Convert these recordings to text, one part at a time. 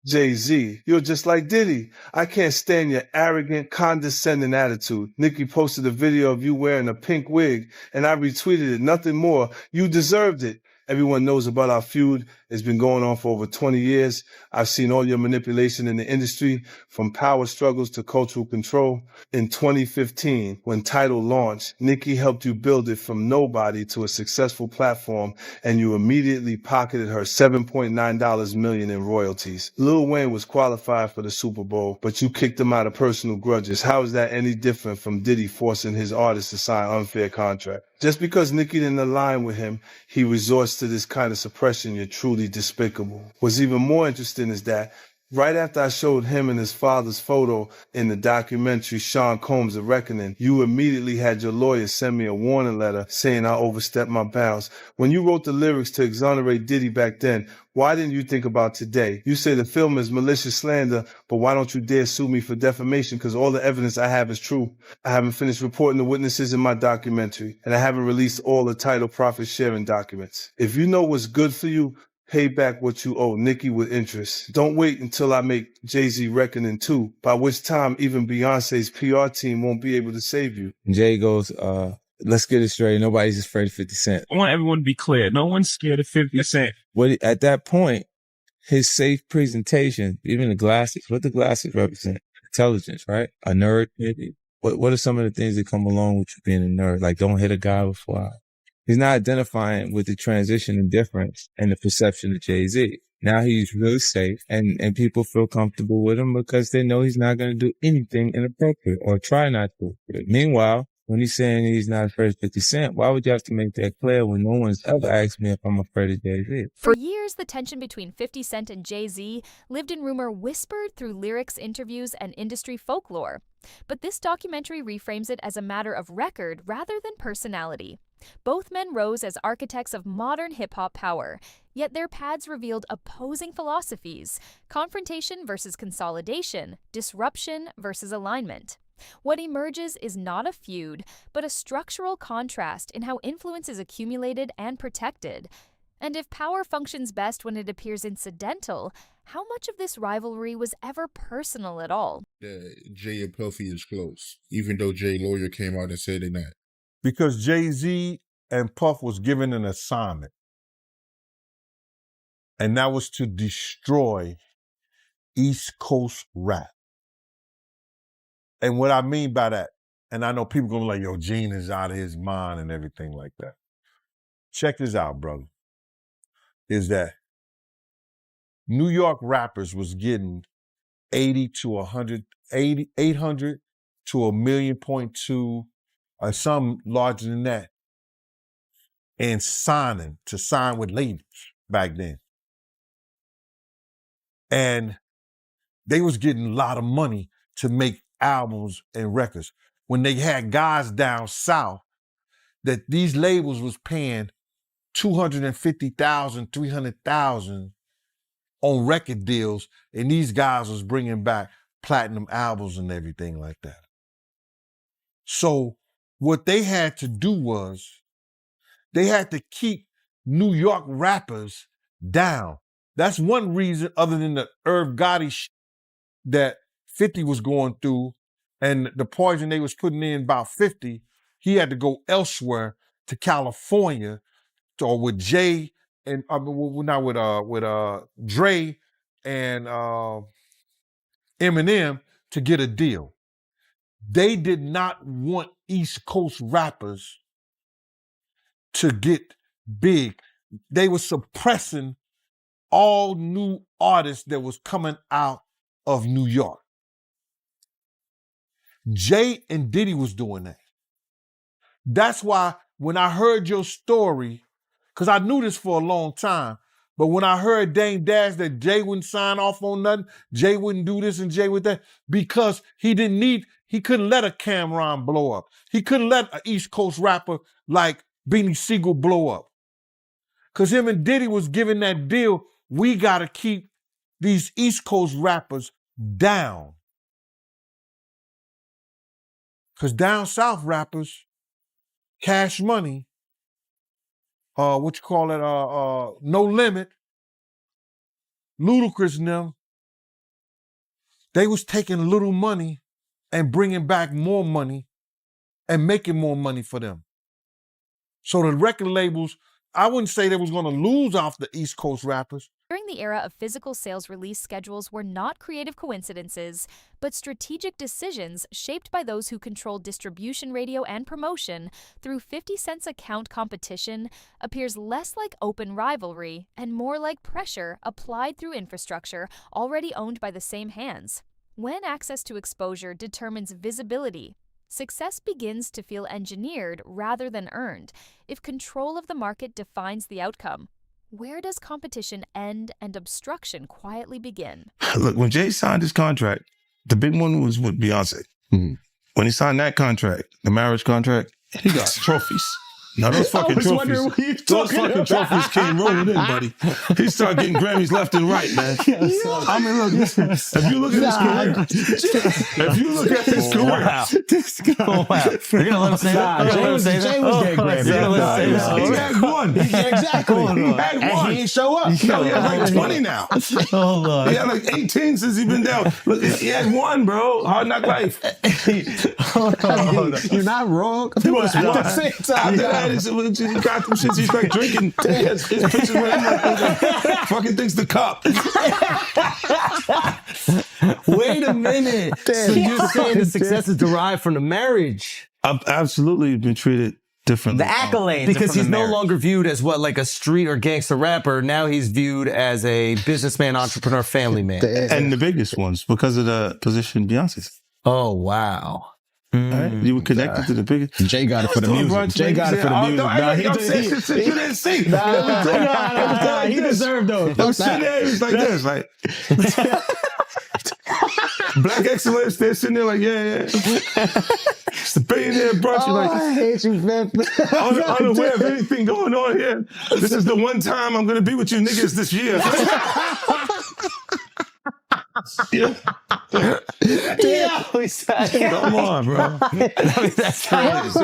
Jay-Z, you're just like Diddy. I can't stand your arrogant, condescending attitude. Nicki posted a video of you wearing a pink wig, and I retweeted it. Nothing more. You deserved it. Everyone knows about our feud. It's been going on for over 20 years. I've seen all your manipulation in the industry, from power struggles to cultural control. In 2015, when Tidal launched, Nicki helped you build it from nobody to a successful platform, and you immediately pocketed her $7.9 million in royalties. Lil Wayne was qualified for the Super Bowl, but you kicked him out of personal grudges. How is that any different from Diddy forcing his artists to sign unfair contracts? Just because Nicki didn't align with him, he resorts to this kind of suppression. You're truly despicable. What's even more interesting is that right after I showed him and his father's photo in the documentary Sean Combs: The Reckoning, you immediately had your lawyer send me a warning letter saying I overstepped my bounds. When you wrote the lyrics to exonerate Diddy back then, why didn't you think about today? You say the film is malicious slander, but why don't you dare sue me for defamation? Because all the evidence I have is true. I haven't finished reporting the witnesses in my documentary, and I haven't released all the title profit sharing documents. If you know what's good for you, pay back what you owe Nicki with interest. Don't wait until I make Jay-Z Reckoning 2, by which time even Beyonce's PR team won't be able to save you. Jay goes, let's get it straight. Nobody's afraid of 50 Cent. I want everyone to be clear. No one's scared of 50 Cent. At that point, his safe presentation, even the glasses, what the glasses represent? Intelligence, right? A nerd, maybe. What are some of the things that come along with you being a nerd? Like, don't hit a guy with fly. He's not identifying with the transition and difference and the perception of Jay-Z. Now he's really safe and people feel comfortable with him because they know he's not going to do anything inappropriate or try not to. Meanwhile, when he's saying he's not afraid of 50 Cent, why would you have to make that clear when no one's ever asked me if I'm afraid of Jay-Z? For years, the tension between 50 Cent and Jay-Z lived in rumor whispered through lyrics, interviews, and industry folklore. But this documentary reframes it as a matter of record rather than personality. Both men rose as architects of modern hip-hop power, yet their paths revealed opposing philosophies: confrontation versus consolidation, disruption versus alignment. What emerges is not a feud, but a structural contrast in how influence is accumulated and protected. And if power functions best when it appears incidental, how much of this rivalry was ever personal at all? Jay and Puffy is close, even though Jay's lawyer came out and said they're not. Because Jay-Z and Puff was given an assignment. And that was to destroy East Coast rap. And what I mean by that, and I know people gonna be like, yo, Gene is out of his mind and everything like that. Check this out, brother. Is that New York rappers was getting 80 to 100, 800 to 1.2 million, or some larger than that, and sign with labels back then. And they was getting a lot of money to make albums and records. When they had guys down south that these labels was paying $250,000, $300,000 on record deals, and these guys was bringing back platinum albums and everything like that. So what they had to do was they had to keep New York rappers down. That's one reason, other than the Irv Gotti shit that 50 was going through and the poison they was putting in about 50, he had to go elsewhere to California or with Jay and not with Dre and Eminem to get a deal. They did not want East Coast rappers to get big. They were suppressing all new artists that was coming out of New York. Jay and Diddy was doing that. That's why when I heard your story, because I knew this for a long time, but when I heard Dame Dash that Jay wouldn't sign off on nothing, Jay wouldn't do this and Jay would that, because he couldn't let a Cameron blow up. He couldn't let an East Coast rapper like Beanie Siegel blow up. Because him and Diddy was giving that deal, we got to keep these East Coast rappers down. Because down south rappers, Cash Money, No Limit, Ludacris and them, They was taking little money and bringing back more money and making more money for them. So the record labels, I wouldn't say they was going to lose off the East Coast rappers. During the era of physical sales release schedules were not creative coincidences, but strategic decisions shaped by those who controlled distribution, radio, and promotion through 50 Cent's account competition appears less like open rivalry and more like pressure applied through infrastructure already owned by the same hands. When access to exposure determines visibility, success begins to feel engineered rather than earned if control of the market defines the outcome. Where does competition end and obstruction quietly begin? Look, when Jay signed his contract, the big one was with Beyonce. Mm-hmm. When he signed that contract, the marriage contract, he got trophies. Now those fucking trophies, those fucking trophies came rolling in, buddy. He started getting Grammys left and right, man. I mean, look, if you look at his career, if you look at his career, You're gonna let him say that? Jay was getting Grammys. He had one. Exactly. He had one. And he ain't show up. No, he has like 20 now. Hold on. He had like 18 since he's been down. Look, he had one, bro. Hard Knock Life. Hold on. You're not wrong. At the same time. After that, he got them shits. He's like drinking. His pictures with him like fucking thinks the cup. Wait a minute. So you're saying the success is derived from the marriage? I've absolutely been treated differently. The accolades. Because from he's the no marriage. longer viewed as what, like a street or gangster rapper. Now he's viewed as a businessman, entrepreneur, family man. And the biggest ones because of the position Beyonce's. Oh, wow. Right? You were connected to the biggest. Jay got it for the music. Jay got it for the music. I'm saying some shit you didn't see. He deserved those. I'm sitting there, it was like this, like Black Excellence. They're sitting there like, yeah. It's the billionaire brunch. You're like, I hate you, man. unaware of anything going on here. This is the one time I'm gonna be with you niggas this year. Yeah. Come on, bro. That's crazy.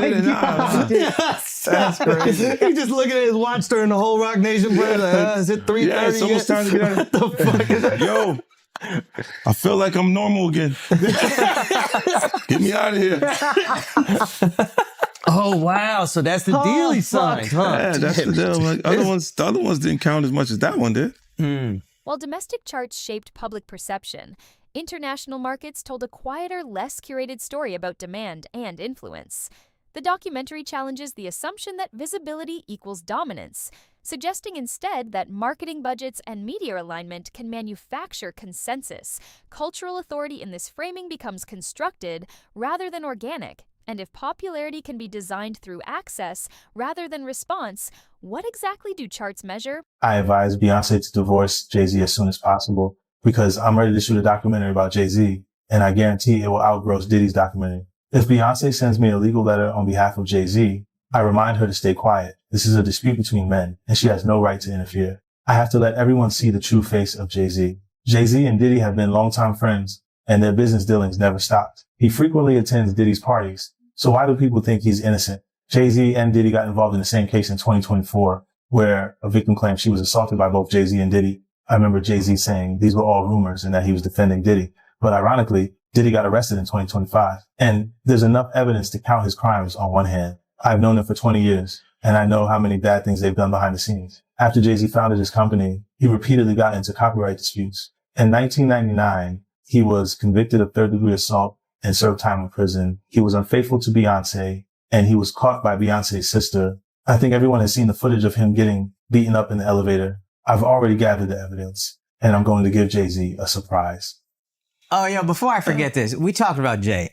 That's crazy. He just looking at his watch during the whole Rock Nation, bro. Like, is it 3:30? Yeah, it's almost time to get out. What the fuck is that? Yo, I feel like I'm normal again. Get me out of here. Oh, wow. So that's the deal he signed, huh? Yeah, that's the deal. Like, the other ones didn't count as much as that one did. While domestic charts shaped public perception, international markets told a quieter, less curated story about demand and influence. The documentary challenges the assumption that visibility equals dominance, suggesting instead that marketing budgets and media alignment can manufacture consensus. Cultural authority in this framing becomes constructed rather than organic. And if popularity can be designed through access rather than response, what exactly do charts measure? I advise Beyonce to divorce Jay-Z as soon as possible because I'm ready to shoot a documentary about Jay-Z, and I guarantee it will outgross Diddy's documentary. If Beyonce sends me a legal letter on behalf of Jay-Z, I remind her to stay quiet. This is a dispute between men, and she has no right to interfere. I have to let everyone see the true face of Jay-Z. Jay-Z and Diddy have been longtime friends, and their business dealings never stopped. He frequently attends Diddy's parties. So why do people think he's innocent? Jay-Z and Diddy got involved in the same case in 2024, where a victim claimed she was assaulted by both Jay-Z and Diddy. I remember Jay-Z saying these were all rumors and that he was defending Diddy. But ironically, Diddy got arrested in 2025. And there's enough evidence to count his crimes on one hand. I've known them for 20 years, and I know how many bad things they've done behind the scenes. After Jay-Z founded his company, he repeatedly got into copyright disputes. In 1999, he was convicted of third-degree assault and served time in prison. He was unfaithful to Beyonce, and he was caught by Beyonce's sister. I think everyone has seen the footage of him getting beaten up in the elevator. I've already gathered the evidence, and I'm going to give Jay-Z a surprise. Oh, yeah, before I forget this, we talked about Jay.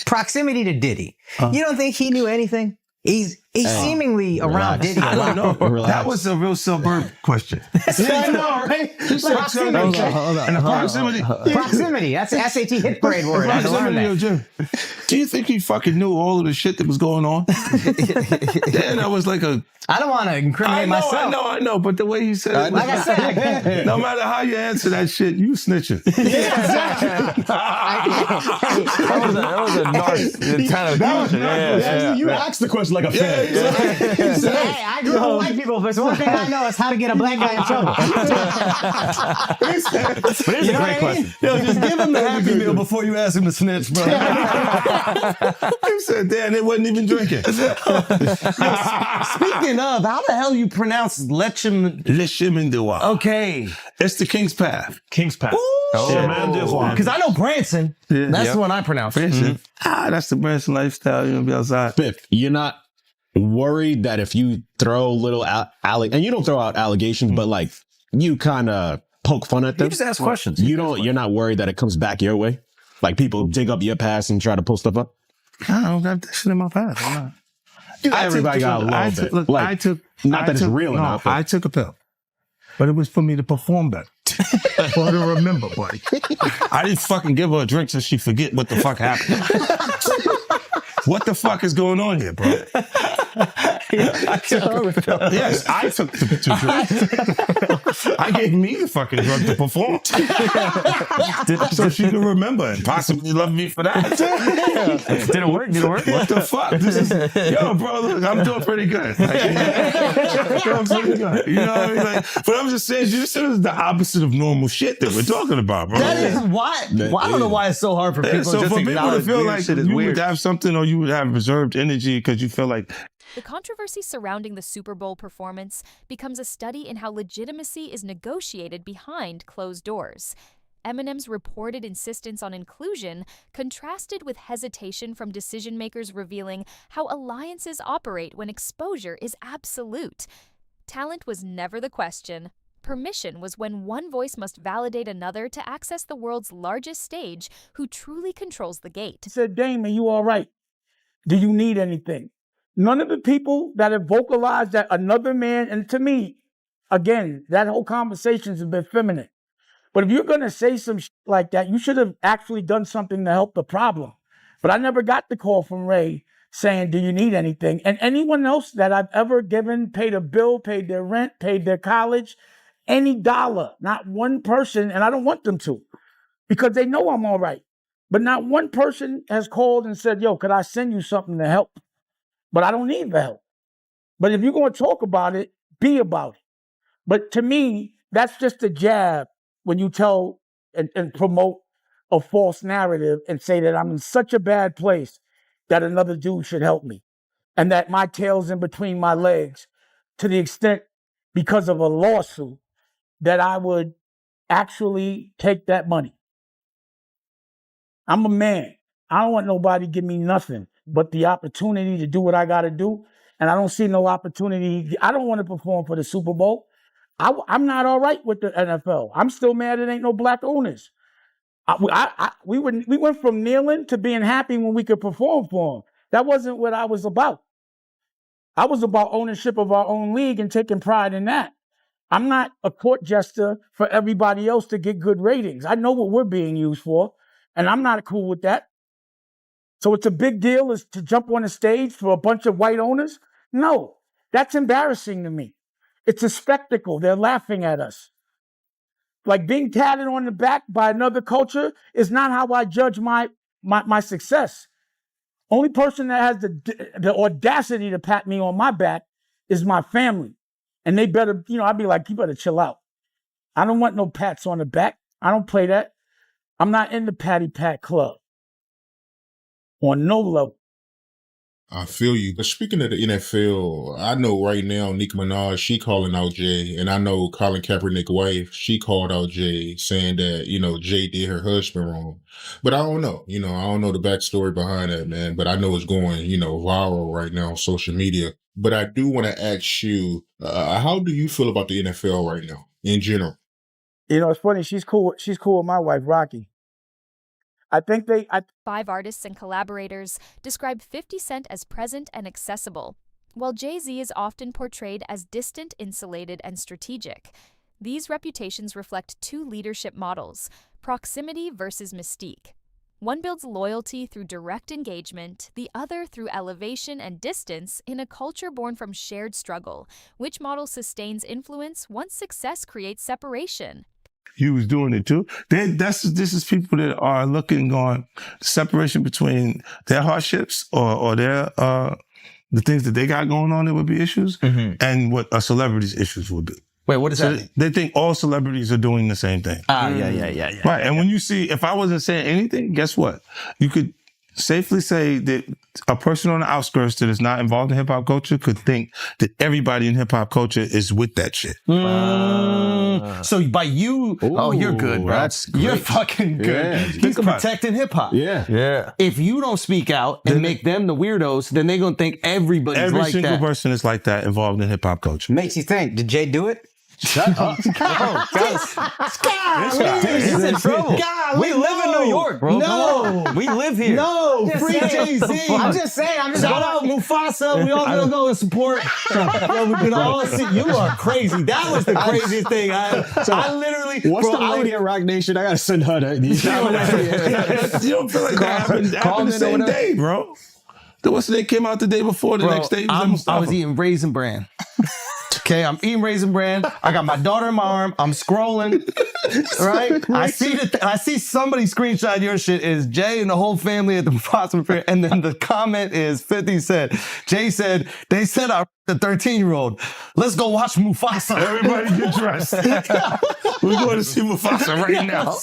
Proximity to Diddy. You don't think he knew anything? He's seemingly around Diddy. I don't know. That was a real suburb question. I know, right? Proximity. And the proximity. Proximity. That's an SAT hit parade word. I had to learn that. Jim, do you think he fucking knew all of the shit that was going on? Then I was like I don't want to incriminate myself. I know, but the way he said it, Like I said, no matter how you answer that shit, you snitching. That was a narc kind of question. You asked the question like a fan. Hey, I grew up with white people, but one thing I know is how to get a black guy in trouble. But it's a great question. Yo, just give him the Happy Meal before you ask him to snitch, bro. He said, damn, they wasn't even drinking. Speaking of, how the hell you pronounce Lechem? Le chemin de roi. Okay. It's the King's Path. King's Path. Chemin de roi. Because I know Branson. Yeah. That's the one I pronounce. Branson. That's the Branson lifestyle. You know, be outside. Biff, you're not worried that if you throw little and you don't throw out allegations, but like you kind of poke fun at them. You just ask questions. You're not worried that it comes back your way? Like people dig up your past and try to pull stuff up? I don't got that shit in my past. I'm not. Everybody got a little bit. Look, like, not that it's real or not. I took a pill, but it was for me to perform better. For her to remember, buddy. I didn't fucking give her a drink so she forget what the fuck happened. What the fuck is going on here, bro? Yes, I took the drug. I gave me the fucking drug to perform. So she could remember and possibly love me for that. Did it work? What the fuck? This is, yo, bro, look, I'm doing pretty good. Like, I'm pretty good. You know what I mean? Like, but I'm just saying, this is the opposite of normal shit that we're talking about, bro. That is why. Well, I don't know why it's so hard for people So just for to people to acknowledge feel weird like shit is you weird. would have something or you would have reserved energy because you feel like The controversy surrounding the Super Bowl performance becomes a study in how legitimacy is negotiated behind closed doors. Eminem's reported insistence on inclusion contrasted with hesitation from decision-makers revealing how alliances operate when exposure is absolute. Talent was never the question. Permission was when one voice must validate another to access the world's largest stage who truly controls the gate. He said, Dame, are you all right? Do you need anything? None of the people that have vocalized that another man, and to me, again, that whole conversation's a bit feminine. But if you're going to say some shit like that, you should have actually done something to help the problem. But I never got the call from Ray saying, do you need anything? And anyone else that I've ever given, paid a bill, paid their rent, paid their college, any dollar, not one person, and I don't want them to, because they know I'm all right. But not one person has called and said, yo, could I send you something to help? But I don't need the help. But if you're going to talk about it, be about it. But to me, that's just a jab when you tell and promote a false narrative and say that I'm in such a bad place that another dude should help me. And that my tail's in between my legs to the extent because of a lawsuit that I would actually take that money. I'm a man. I don't want nobody to give me nothing but the opportunity to do what I got to do. And I don't see no opportunity. I don't want to perform for the Super Bowl. I'm not all right with the NFL. I'm still mad it ain't no black owners. We went from kneeling to being happy when we could perform for them. That wasn't what I was about. I was about ownership of our own league and taking pride in that. I'm not a court jester for everybody else to get good ratings. I know what we're being used for, and I'm not cool with that. So it's a big deal is to jump on a stage for a bunch of white owners? No, that's embarrassing to me. It's a spectacle. They're laughing at us. Like being patted on the back by another culture is not how I judge my success. Only person that has the audacity to pat me on my back is my family. And they better, I'd be like, you better chill out. I don't want no pats on the back. I don't play that. I'm not in the patty pat club. On no level. I feel you. But speaking of the NFL, I know right now Nicki Minaj, she calling out Jay. And I know Colin Kaepernick's wife, she called out Jay saying that, Jay did her husband wrong. But I don't know. I don't know the backstory behind that, man. But I know it's going, viral right now on social media. But I do want to ask you, how do you feel about the NFL right now in general? It's funny. She's cool with my wife, Rocky. I think 5 artists and collaborators describe 50 Cent as present and accessible, while Jay-Z is often portrayed as distant, insulated, and strategic. These reputations reflect 2 leadership models, proximity versus mystique. One builds loyalty through direct engagement, the other through elevation and distance in a culture born from shared struggle. Which model sustains influence once success creates separation? you was doing it too. This is people that are looking on separation between their hardships or their the things that they got going on that would be issues, and what a celebrity's issues would be. Wait, what does that mean? They think all celebrities are doing the same thing. Yeah. Right. And when you see, if I wasn't saying anything, guess what? You could safely say that a person on the outskirts that is not involved in hip hop culture could think that everybody in hip hop culture is with that shit. So by you, you're good, bro. You're fucking good. Yeah. He's protecting hip hop. Yeah. If you don't speak out and make them the weirdos, then they're gonna think everybody's Every like single that. person is like that involved in hip hop culture. Makes you think, did Jay do it? Shut up. He's in trouble. God, We live in New York, bro. No. We live here. No, free saying. Jay-Z. I'm just saying. Shout out Mufasa. We all gonna go and support. Yo, we can all see. You are crazy. That was the craziest thing. I literally. What's bro, the lady at Rock Nation? I gotta send her that. You don't feel like that happened the same day, bro. What's the day came out the day before, the next day? I was eating Raisin Bran. Okay, I'm eating Raisin Bran. I got my daughter in my arm. I'm scrolling, right? I see somebody screenshot your shit is Jay and the whole family at the Mufasa Fair, and then the comment is 50 said, Jay said, they said the 13-year-old, let's go watch Mufasa. Everybody get dressed. We're going to see Mufasa right now.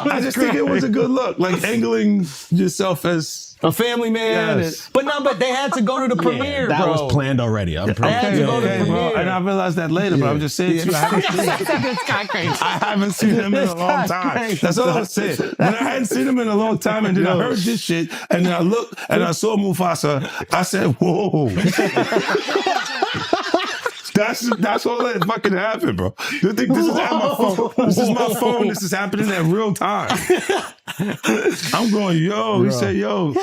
I just think it was a good look, like angling yourself as a family man. Yes. But they had to go to the premiere, that bro. was planned already. I'm pretty bro. And I realized that later, but I'm just saying to you, I haven't seen him in a long time. That's all I'm saying. When I hadn't seen him in a long time, and then I heard this shit, and then I looked and I saw Mufasa, I said, whoa. That's all that fucking happened, bro. You think this is at my phone? This is my phone. This is happening at real time. I'm going, yo. He said, yo.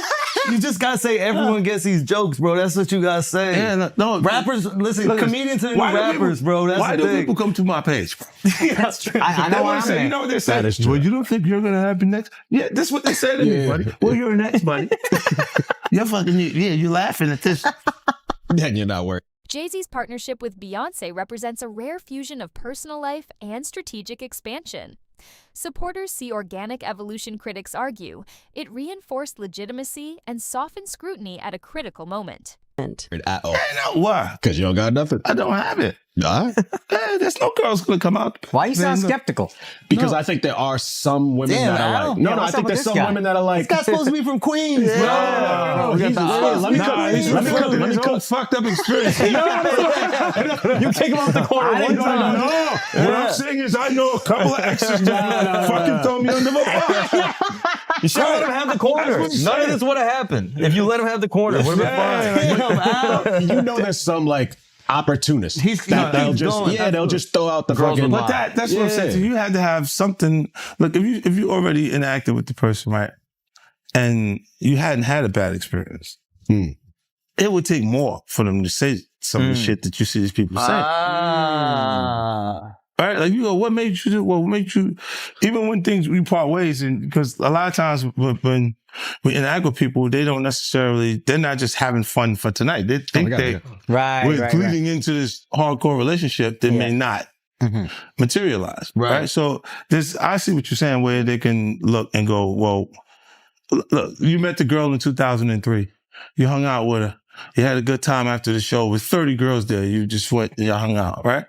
You just gotta say everyone gets these jokes, bro. That's what you gotta say. Yeah, no, rappers, listen, comedians and rappers, bro. That's why the do thing. people come to my page, bro? That's true. I know what I'm saying. You know what they say? That is true. Well, you don't think you're gonna happen next? Yeah, that's what they say to me, buddy. Well, you're next, buddy. You're fucking, you're laughing at this. Then you're not worried. Jay-Z's partnership with Beyoncé represents a rare fusion of personal life and strategic expansion. Supporters see organic evolution, critics argue. It reinforced legitimacy and softened scrutiny at a critical moment. At all. Why? Because you don't got nothing. I don't have it. There's no girls gonna come out. Why you sound skeptical? Because I think there are some women that are like, I think there's some women that are like, this guy's supposed to be from Queens, bro. Let me come fucked up experience. You kick him off the corner one time. No. What I'm saying is I know a couple of exes that fucking throw me under the bus. You should let him have the corner. None of this would have happened if you let him have the corner. Would have been fine. You know, there's some like opportunists. They'll just throw out the fucking. But that's what I'm saying. So you had to have something. Look, if you already interacted with the person, right, and you hadn't had a bad experience, it would take more for them to say some of the shit that you see these people say. Right? Like, you go, what made you do? What made you, even when we part ways, and because a lot of times when we interact with people, they're not just having fun for tonight. They think we're leading into this hardcore relationship that may not materialize. Right? So I see what you're saying, where they can look and go, well, look, you met the girl in 2003. You hung out with her. You had a good time after the show with 30 girls there. You just went and y'all hung out, right?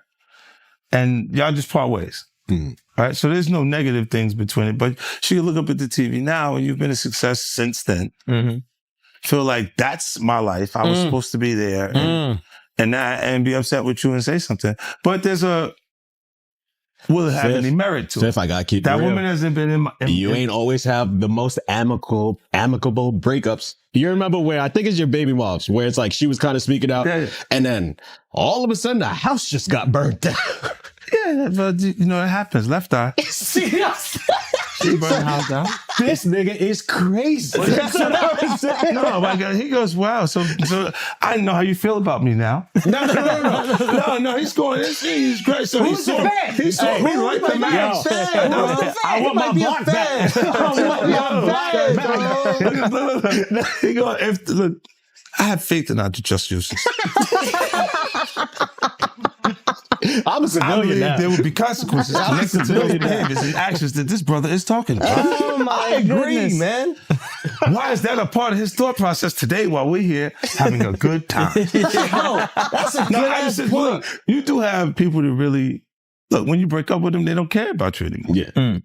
And y'all just part ways. Right? So there's no negative things between it. But she can look up at the TV now, and you've been a success since then. Feel like that's my life. I was supposed to be there. And be upset with you and say something. But will it have any merit to it? If I got to keep that it real, woman hasn't been in my... You ain't always have the most amicable breakups. You remember where, I think it's your baby moms, where it's like she was kind of speaking out, and then all of a sudden the house just got burnt down. Yeah, but it happens. Left eye. She burned the house down. This nigga is crazy. No, my God, he goes, wow. So I didn't know how you feel about me now. No. He's going. He's great. So he saw me like the man. I want my block back. He goes, look, I have faith in our just uses. I'm a I civilian believe now. there would be consequences connected to those behaviors and actions that this brother is talking about. Oh my goodness, man. Why is that a part of his thought process today while we're here having a good time? Yo, that's a good No, I ass just said, point. look, you do have people that really, look, when you break up with them, they don't care about you anymore. Yeah.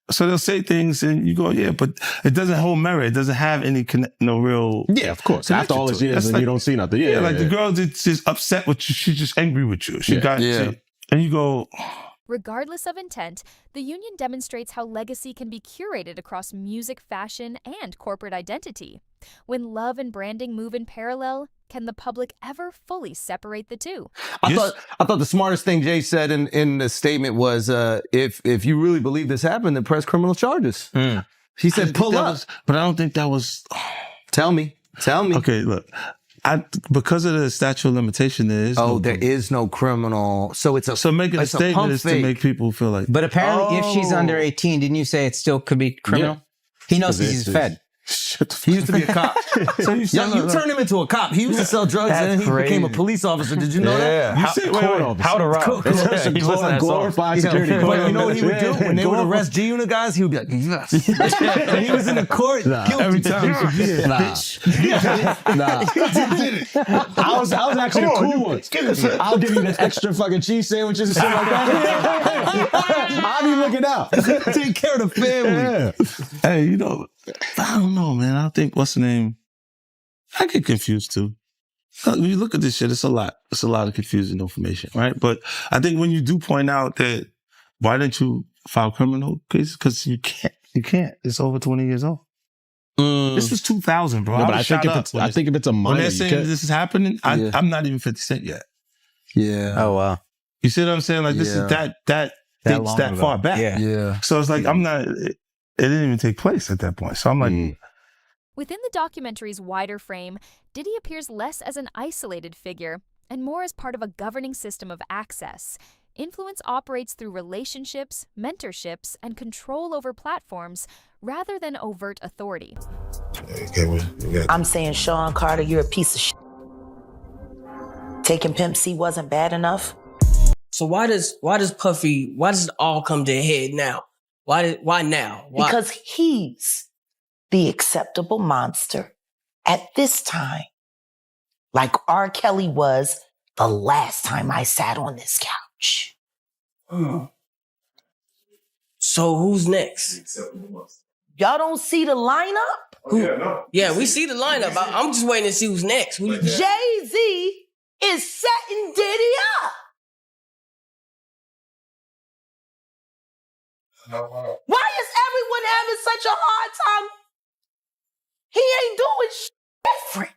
So they'll say things and you go, yeah, but it doesn't hold merit. It doesn't have any real. Yeah, of course. After all to these it. years That's and like- you don't see nothing. Yeah, Yeah, like the girl that's just upset with you. She's just angry with you. She got you. And you go, Regardless of intent, the union demonstrates how legacy can be curated across music, fashion, and corporate identity. When love and branding move in parallel, can the public ever fully separate the two? I thought the smartest thing Jay said in the statement was, if you really believe this happened, then press criminal charges. He said, pull up. but I don't think that was. Tell me. Okay, look. Because of the statute of limitation, there is there is no criminal. So it's a so making a it's statement pump is fake. to make people feel like. But apparently, if she's under 18, didn't you say it still could be criminal? He knows he's fed. He used to be a cop. So you turned him into a cop. He used to sell drugs and then he became a police officer. Did you know that? You said, How to rob. He's listening to that song. glorified security. But you know what he would do? When they would arrest G-Unit guys, he would be like, yes. And he was in the court guilty. every time. I was actually the cool one. I'll give you the extra fucking cheese sandwiches and shit like that. I'll be looking out. Take care of the family. Hey, I don't know, man. I think, what's the name? I get confused too. When you look at this shit, it's a lot. It's a lot of confusing information, right? But I think when you do point out that, why didn't you file criminal cases? Because you can't. You can't. It's over 20 years old. This was 2000, bro. No, but I think if it's a minor, when they're you saying can't- this is happening, I'm not even 50 Cent yet. Yeah. Oh, wow. You see what I'm saying? Like, this is that dates long that ago. far back. Yeah. So it's like, it didn't even take place at that point. So I'm like, Within the documentary's wider frame, Diddy appears less as an isolated figure and more as part of a governing system of access. Influence operates through relationships, mentorships, and control over platforms rather than overt authority. I'm saying, Sean Carter, you're a piece of shit. Taking Pimp C wasn't bad enough. So why does it all come to a head now? Why now? Why? Because he's the acceptable monster at this time. Like R. Kelly was the last time I sat on this couch. So who's next? Y'all don't see the lineup? Yeah, we see the lineup. I'm just waiting to see who's next. Who you think? Jay-Z is setting Diddy up. Why is everyone having such a hard time? He ain't doing shit different.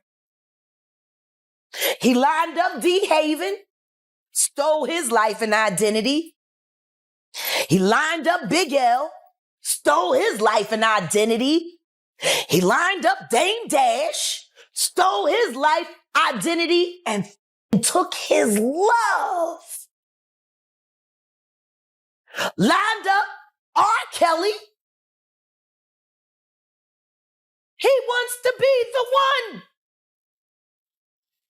He lined up D. Haven, stole his life and identity. He lined up Big L, stole his life and identity. He lined up Dame Dash, stole his life, identity, and took his love. Lined up R. Kelly. He wants to be the one.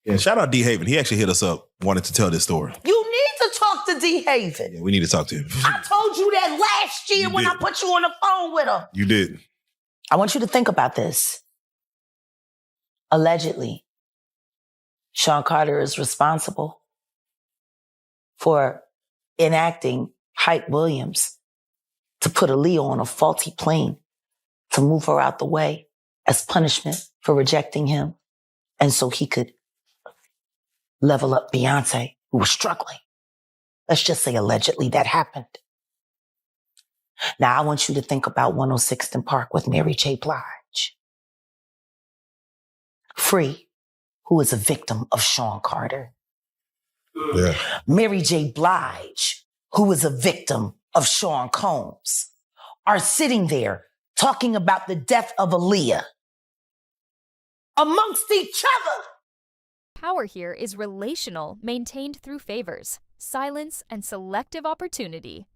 Yeah, shout out D. Haven. He actually hit us up, wanted to tell this story. You need to talk to D. Haven. Yeah, we need to talk to him. I told you that last year when I put you on the phone with him. You did. I want you to think about this. Allegedly, Sean Carter is responsible for enacting Hype Williams to put Aaliyah on a faulty plane to move her out the way as punishment for rejecting him. And so he could level up Beyonce, who was struggling. Let's just say allegedly that happened. Now I want you to think about 106th and Park with Mary J. Blige. Free, who is a victim of Sean Carter. Yeah. Mary J. Blige, who is a victim of Sean Combs, are sitting there talking about the death of Aaliyah amongst each other. Power here is relational, maintained through favors, silence, and selective opportunity.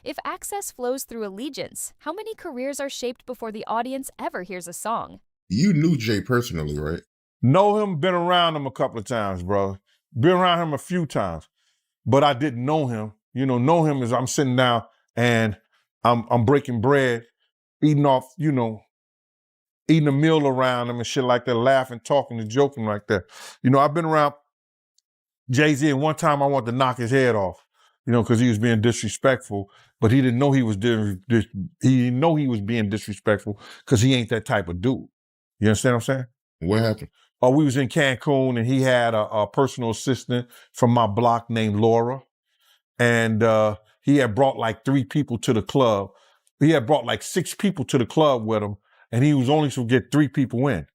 If access flows through allegiance, how many careers are shaped before the audience ever hears a song? You knew Jay personally, right? Know him, been around him a couple of times, bro. Been around him a few times. but I didn't know him. Know him as I'm sitting down and I'm breaking bread, eating off, eating a meal around him and shit like that, laughing, talking, and joking like that. I've been around Jay-Z, and one time I wanted to knock his head off, because he was being disrespectful, but he didn't know he was being disrespectful because he ain't that type of dude. You understand what I'm saying? What happened? Oh, we was in Cancun, and he had a personal assistant from my block named Laura, and he had brought like 3 people to the club. He had brought like 6 people to the club with him, and he was only supposed to get 3 people in.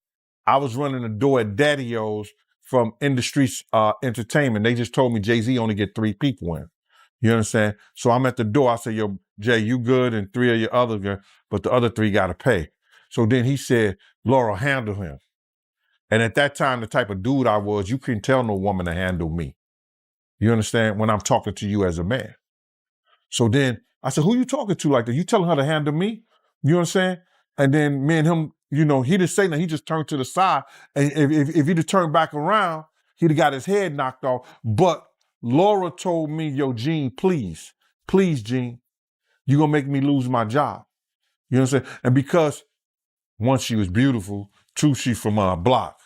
I was running the door at Daddy-O's from Industry Entertainment. They just told me Jay-Z only get 3 people in. You understand? So I'm at the door. I said, yo, Jay, you good, and 3 of your other good, but the other 3 got to pay. So then he said, Laura, handle him. And at that time, the type of dude I was, you couldn't tell no woman to handle me. You understand? When I'm talking to you as a man. So then I said, who you talking to like that? You telling her to handle me? You understand? And then me and him, he didn't say nothing. He just turned to the side. And if he'd have turned back around, he'd have got his head knocked off. But Laura told me, yo, Gene, please, Gene, you're going to make me lose my job. You know what I'm saying? And because, one, she was beautiful. 2, she from our block.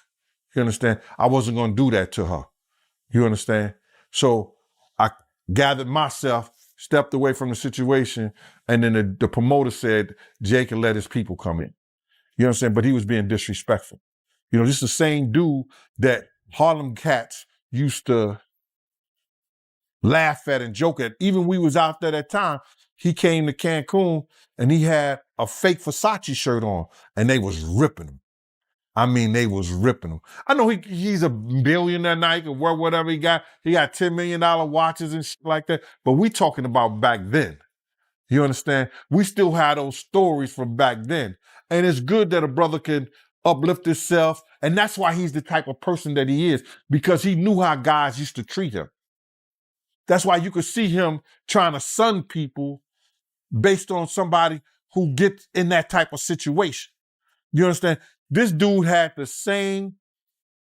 You understand? I wasn't going to do that to her. You understand? So I gathered myself, stepped away from the situation, and then the promoter said Jay can let his people come in. You know what I'm saying? But he was being disrespectful. This is the same dude that Harlem cats used to laugh at and joke at. Even we was out there that time, he came to Cancun and he had a fake Versace shirt on, and they was ripping him. I mean, they was ripping him. I know he's a billionaire now. He can wear whatever he got. He got $10 million watches and shit like that. But we talking about back then. You understand? We still had those stories from back then. And it's good that a brother can uplift himself. And that's why he's the type of person that he is, because he knew how guys used to treat him. That's why you could see him trying to sun people based on somebody who gets in that type of situation. You understand? This dude had the same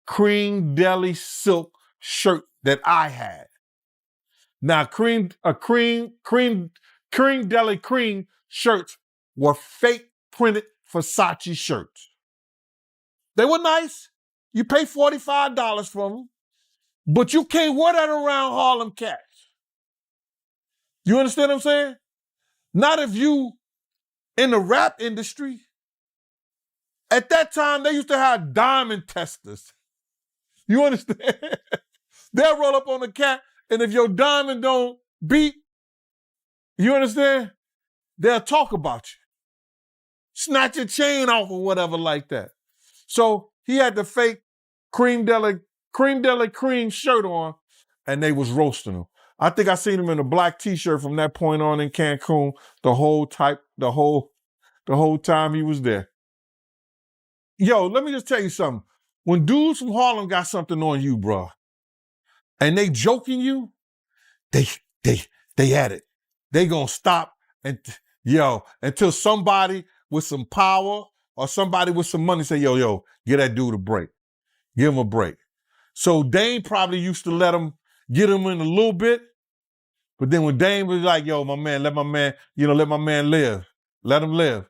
cream deli silk shirt that I had. Now, cream deli cream shirts were fake printed Versace shirts. They were nice. You pay $45 for them, but you can't wear that around Harlem cats. You understand what I'm saying? Not if you in the rap industry. At that time, they used to have diamond testers. You understand? They'll roll up on the cat, and if your diamond don't beat, you understand? They'll talk about you. Snatch your chain off or whatever like that. So he had the fake cream deli cream shirt on, and they was roasting him. I think I seen him in a black t-shirt from that point on in Cancun the whole time he was there. Yo, let me just tell you something. When dudes from Harlem got something on you, bro, and they joking you, they at it. They gonna stop until somebody with some power or somebody with some money say, yo, get that dude a break. Give him a break. So Dame probably used to let him get him in a little bit, but then when Dame was like, yo, my man, let my man live. Let him live.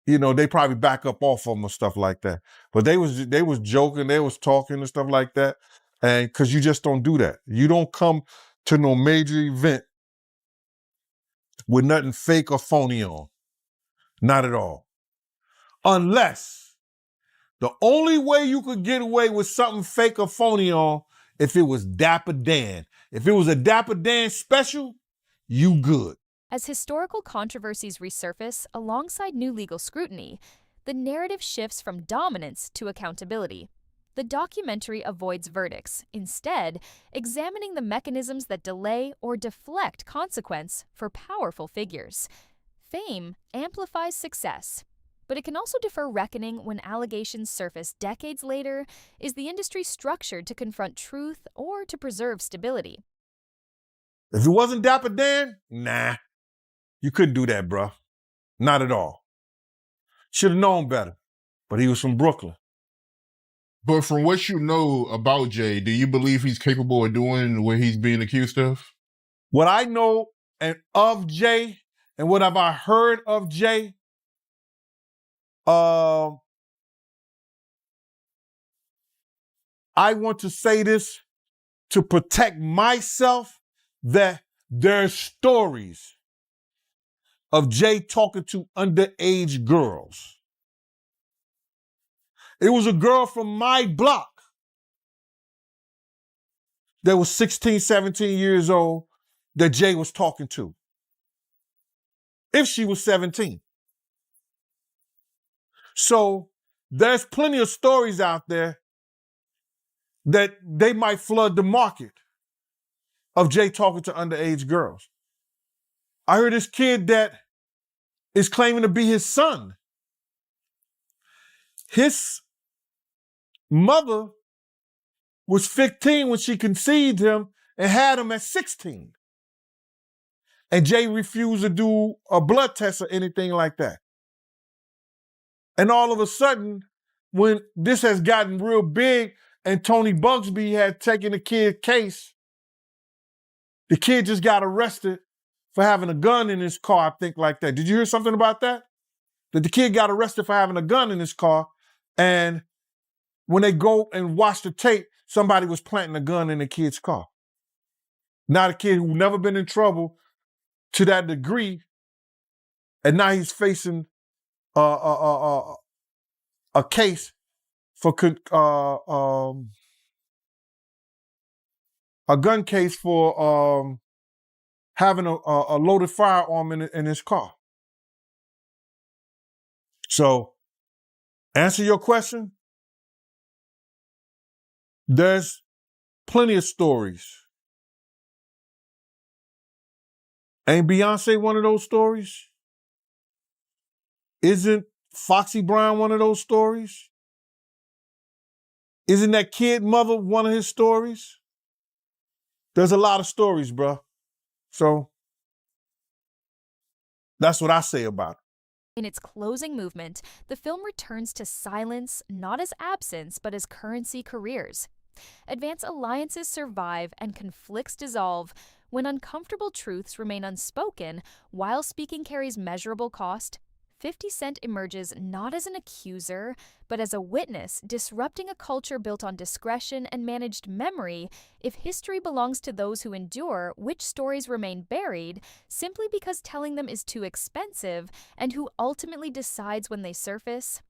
They probably back up off of them or stuff like that. But they was joking, they was talking and stuff like that. And because you just don't do that. You don't come to no major event with nothing fake or phony on. Not at all. Unless the only way you could get away with something fake or phony on, if it was Dapper Dan. If it was a Dapper Dan special, you good. As historical controversies resurface alongside new legal scrutiny, the narrative shifts from dominance to accountability. The documentary avoids verdicts, instead examining the mechanisms that delay or deflect consequence for powerful figures. Fame amplifies success, but it can also defer reckoning when allegations surface decades later. Is the industry structured to confront truth or to preserve stability? If it wasn't Dapper Dan, nah. You couldn't do that, bro. Not at all. Should have known better. But he was from Brooklyn. But from what you know about Jay, do you believe he's capable of doing what he's being accused of? what I know and of Jay and what have I heard of Jay, I want to say this to protect myself, that there's stories of Jay talking to underage girls. It was a girl from my block that was 16, 17 years old that Jay was talking to. If she was 17. So there's plenty of stories out there that they might flood the market of Jay talking to underage girls. I heard this kid that is claiming to be his son. His mother was 15 when she conceived him and had him at 16. And Jay refused to do a blood test or anything like that. And all of a sudden, when this has gotten real big and Tony Bugsby had taken the kid's case, the kid just got arrested for having a gun in his car, I think, like that. Did you hear something about that? That the kid got arrested for having a gun in his car, and when they go and watch the tape, somebody was planting a gun in the kid's car. Now the kid who never been in trouble to that degree, and now he's facing a case for a gun case for having a loaded firearm in his car. So, answer your question. There's plenty of stories. Ain't Beyonce one of those stories? Isn't Foxy Brown one of those stories? Isn't that kid mother one of his stories? There's a lot of stories, bro. So that's what I say about it. In its closing movement, the film returns to silence not as absence but as currency careers. Advanced alliances survive and conflicts dissolve when uncomfortable truths remain unspoken while speaking carries measurable cost. 50 Cent emerges not as an accuser, but as a witness, disrupting a culture built on discretion and managed memory. If history belongs to those who endure, which stories remain buried simply because telling them is too expensive, and who ultimately decides when they surface?